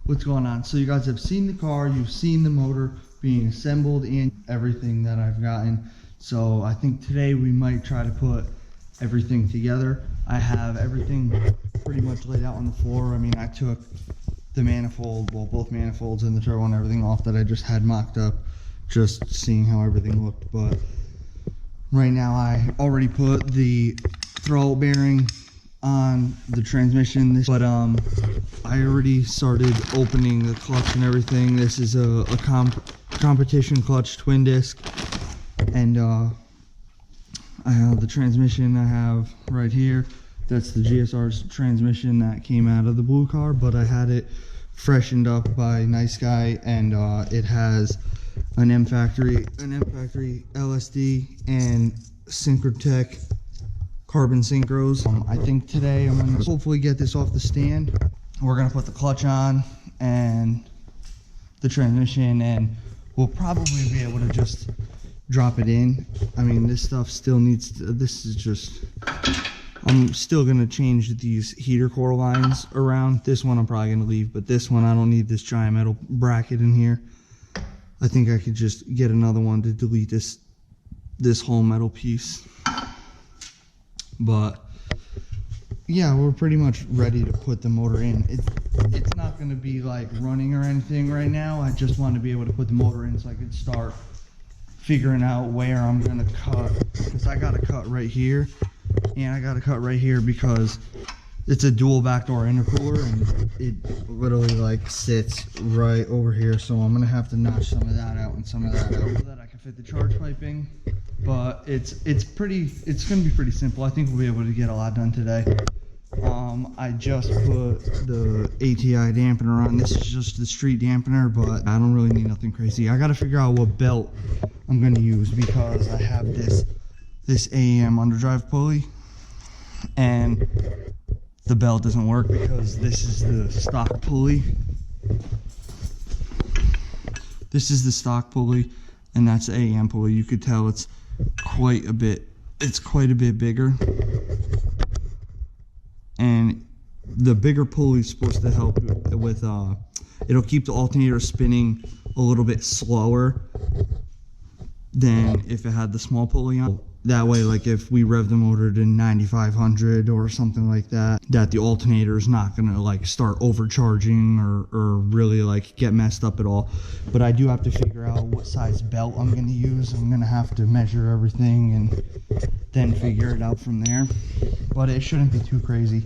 what's going on. So you guys have seen the car, you've seen the motor being assembled and everything that I've gotten. So I think today we might try to put everything together. I have everything pretty much laid out on the floor. I mean, I took the manifold, well, both manifolds and the turbo and everything off that I just had mocked up, just seeing how everything looked. But right now I already put the throttle bearing on the transmission, but I already started opening the clutch and everything. This is a competition clutch twin disc, and I have the transmission I have right here. That's the GSR's transmission that came out of the blue car, but I had it freshened up by Nice Guy, and it has an M Factory LSD and Synchrotech carbon synchros. I think today I'm gonna hopefully get this off the stand. We're gonna put the clutch on and the transmission, and we'll probably be able to just drop it in. I mean, this stuff still needs to, this is just, I'm still gonna change these heater core lines around. This one I'm probably gonna leave, but this one I don't need this giant metal bracket in here. I think I could just get another one to delete this whole metal piece. But yeah, we're pretty much ready to put the motor in. It's not going to be like running or anything right now. I just want to be able to put the motor in so I could start figuring out where I'm going to cut, because I got to cut right here and I got to cut right here because it's a dual backdoor intercooler and it literally like sits right over here. So I'm going to have to notch some of that out and some of that out so that I can fit the charge piping. But it's going to be pretty simple. I think we'll be able to get a lot done today. I just put the ATI dampener on. This is just the street dampener, but I don't really need nothing crazy. I got to figure out what belt I'm going to use because I have this AEM underdrive pulley, and the belt doesn't work because this is the stock pulley. This is the stock pulley, and that's the AEM pulley. You could tell it's quite a bit bigger, and the bigger pulley is supposed to help with it'll keep the alternator spinning a little bit slower than if it had the small pulley on. That way, like if we rev the motor to 9,500 or something like that, that the alternator is not gonna like start overcharging or really like get messed up at all. But I do have to figure out what size belt I'm gonna use. I'm gonna have to measure everything and then figure it out from there. But it shouldn't be too crazy.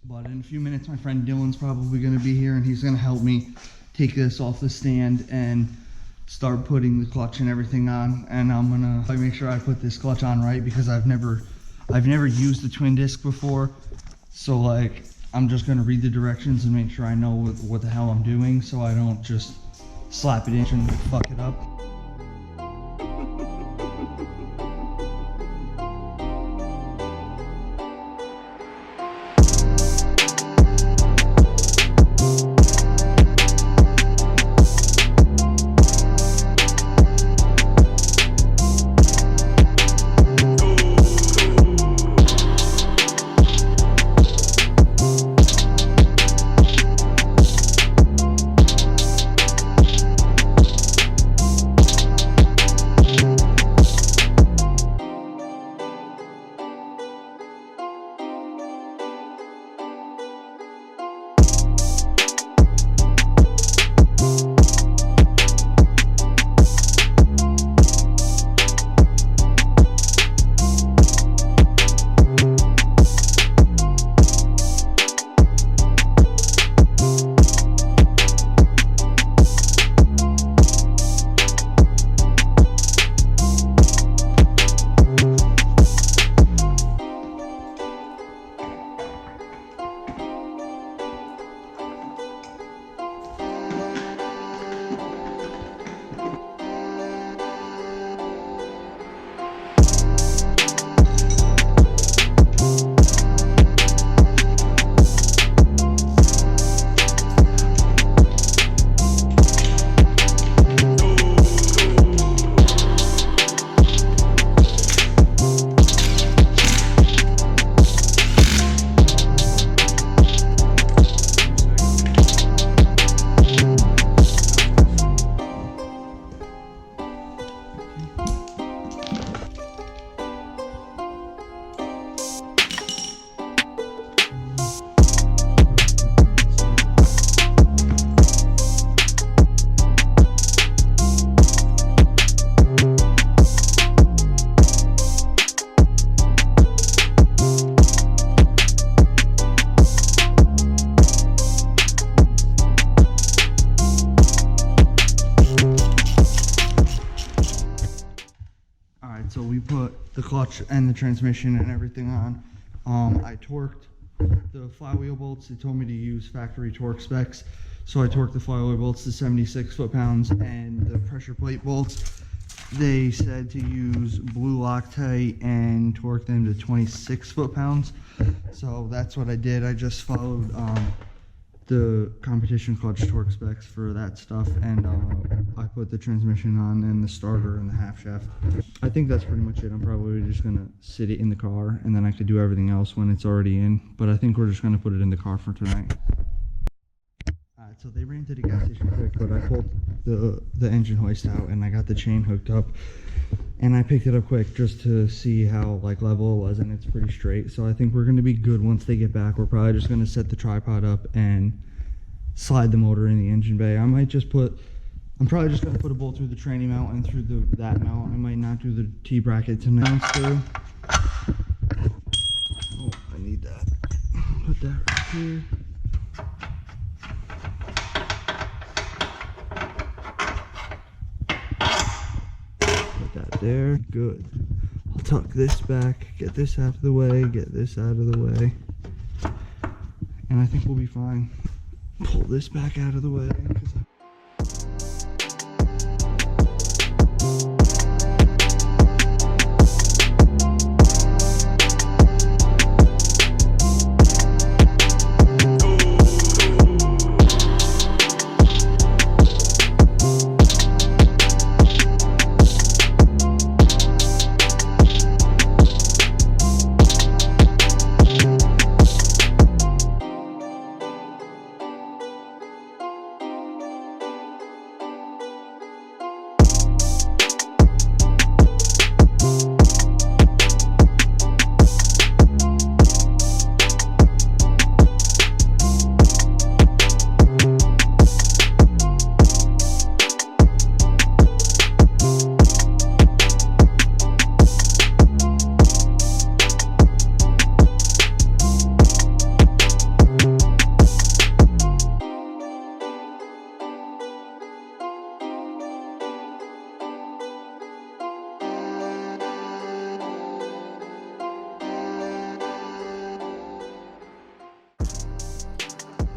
But in a few minutes, my friend Dylan's probably gonna be here and he's gonna help me take this off the stand and start putting the clutch and everything on. And I'm gonna make sure I put this clutch on right because I've never used the twin disc before. So like, I'm just gonna read the directions and make sure I know what the hell I'm doing so I don't just slap it in and fuck it up. we put the clutch and the transmission and everything on. I torqued the flywheel bolts. They told me to use factory torque specs. So I torqued the flywheel bolts to 76 foot-pounds, and the pressure plate bolts, they said to use blue Loctite and torque them to 26 foot-pounds. So that's what I did. I just followed the competition clutch torque specs for that stuff, and I put the transmission on and the starter and the half shaft. I think that's pretty much it. I'm probably just gonna sit it in the car, and then I could do everything else when it's already in, but I think we're just gonna put it in the car for tonight. So they ran to the gas station quick, but I pulled the engine hoist out and I got the chain hooked up, and I picked it up quick just to see how like level it was, and it's pretty straight. So I think we're going to be good once they get back. We're probably just going to set the tripod up and slide the motor in the engine bay. I'm probably just going to put a bolt through the tranny mount and through that mount. I might not do the T-bracket tonight. Oh, I need that. Put that right here. There, good. I'll tuck this back, get this out of the way, get this out of the way, and I think we'll be fine. Pull this back out of the way.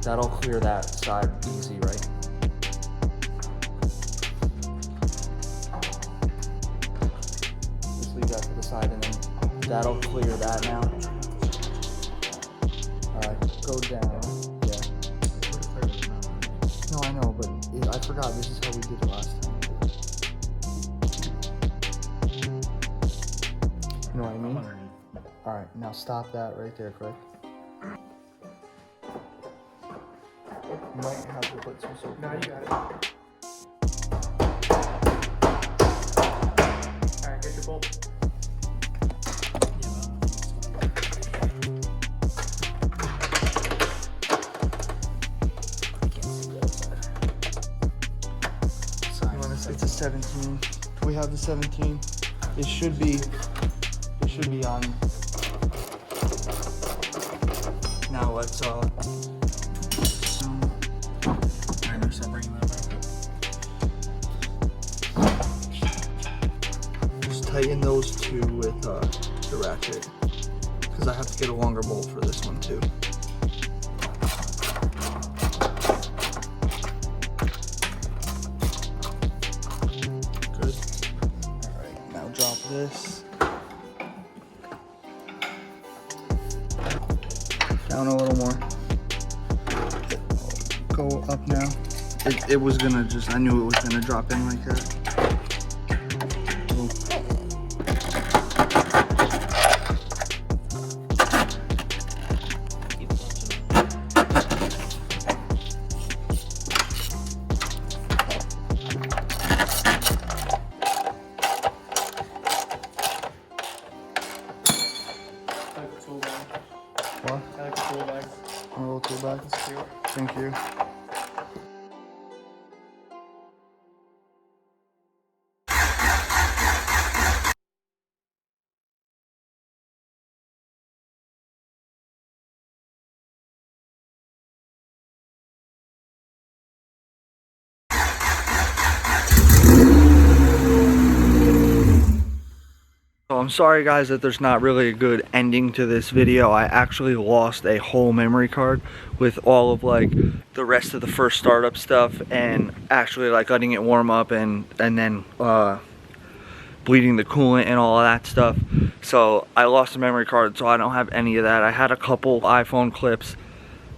That'll clear that side easy, right? Just leave that to the side, and then that'll clear that now. Alright, go down. Yeah. No, I know, but I forgot this is how we did it last time. You know what I mean? Alright, now stop that right there, quick. You might have to put some soap. No, you got it. Alright, get your bolt. It's a 17. We have the 17. It should be on. Now let's just tighten those two with the ratchet, because I have to get a longer bolt for this one too. Good. Alright, now drop this. Down a little more. Go up now. It was gonna just, I knew it was gonna drop in like that. What? I like the tool bag. A little tool bag? Thank you. So I'm sorry guys that there's not really a good ending to this video. I actually lost a whole memory card with all of like the rest of the first startup stuff, and actually like letting it warm up and then bleeding the coolant and all of that stuff. So I lost a memory card, so I don't have any of that. I had a couple iPhone clips,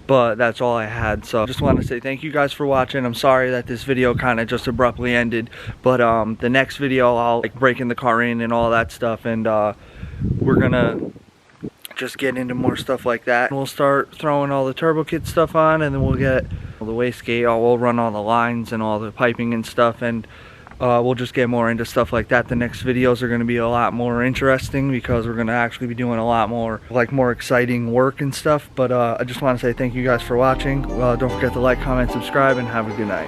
but that's all I had. So I just want to say thank you guys for watching. I'm sorry that this video kind of just abruptly ended, but the next video I'll like breaking the car in and all that stuff, and we're gonna just get into more stuff like that. We'll start throwing all the turbo kit stuff on, and then we'll get the wastegate. We'll run all the lines and all the piping and stuff, and we'll just get more into stuff like that. The next videos are going to be a lot more interesting because we're going to actually be doing a lot more like more exciting work and stuff. But I just want to say thank you guys for watching. Don't forget to like, comment, subscribe, and have a good night.